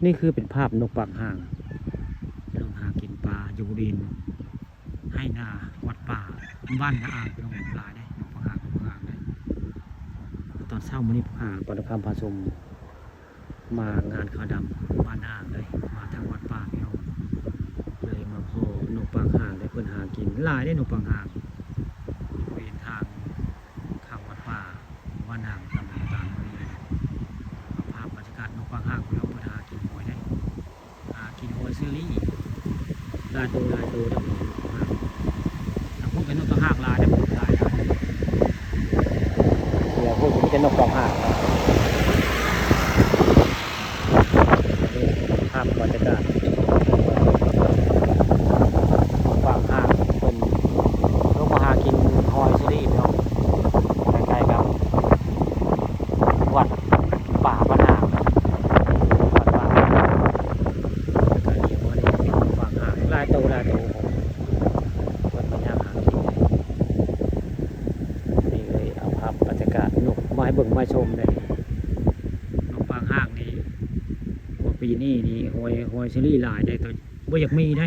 นี่คือเป็นภาพนกปากห่างลงหากินปลาอยู่บริเวณให้นาวัดป่าบ้านนาอ่างเป็นของปลาได้นกปากห่างได้ตอนเช้ามื้อนี้ปากห่างตอนคำผสมมางานข้าวดำบ้านนาอ่างเลยมาทางวัดป่าพี่น้องเลยมาพอนกปากห่างได้เพิ่นหากินหลายได้นกปากห่างบริเวณทางข้างวัดป่าบ้านนาอ่างตำบลตาลบุรีภาพบรรยากาศนกปากห่างพี่น้องเพิ่นหากินหอยได้กินหอยเซอรี่ลายตัวทั้งหมดถ้าพูดเป็นนกตัวหากลายได้หมดลายเดี๋ยวพูดถึงเป็นนกตัวหากภาพบรรยากาศปากหากเป็นนกมาหากินหอยเซอรี่เนาะใกล้ๆกับวัดป่าบ้านหางวัดป่าก็เรียกว่าได้เป็นปากหากลายตัววัดปัญญาหากินนี่เลยเอาภาพบรรยากาศนกมาให้เบิ่งมาชมเลยนกปากหากนี่ปีนี้นี่หอยเชอรี่หลายได้ตัวบ่อยากมีได้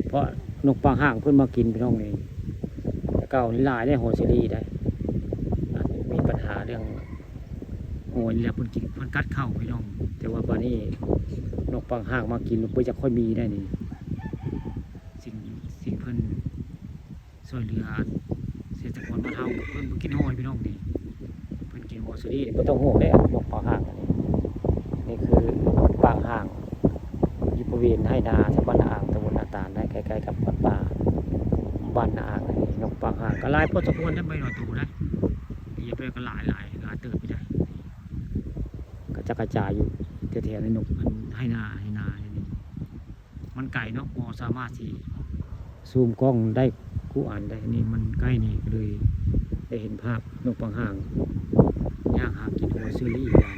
เพราะนกปากหางเพิ่นมากินพี่น้องนี่แต่เก่านี่หลายได้หอยเชอรี่ได้มีปัญหาเรื่องหอยแล้วเพิ่นกินเพิ่นกัดเข้าพี่น้องแต่ว่าบัดนี้นกปากหางมากินบ่จะค่อยมีได้นี่สิ่งเพิ่นช่วยเหลือเกษตรกรบ้านเฮาเพิ่นบ่กินหอยพี่น้องนี่เพิ่นกินหอยเชอรี่บ่ต้องห่วงเด้นกปากหางนี่คือปากห่างอยู่บริเวณให้นาชาวบ้านนาอ่างตำบลนาตาลได้ใกล้ๆกับวัดป่าบ้านนาอ่างนกปากห่างก็ลายพอสมควรได้ใบหน่อยตูได้อย่าไปก็หลายเติบไปได้ก็จะกระจายอยู่แถวๆในนกมันให้นานี่มันไก่เนาะมอสามารถที่ซูมกล้องได้คู่อ่านได้นี่มันใกล้นี่เลยได้เห็นภาพนกปากห่างย่างหากินหอยเชอรี่อย่าง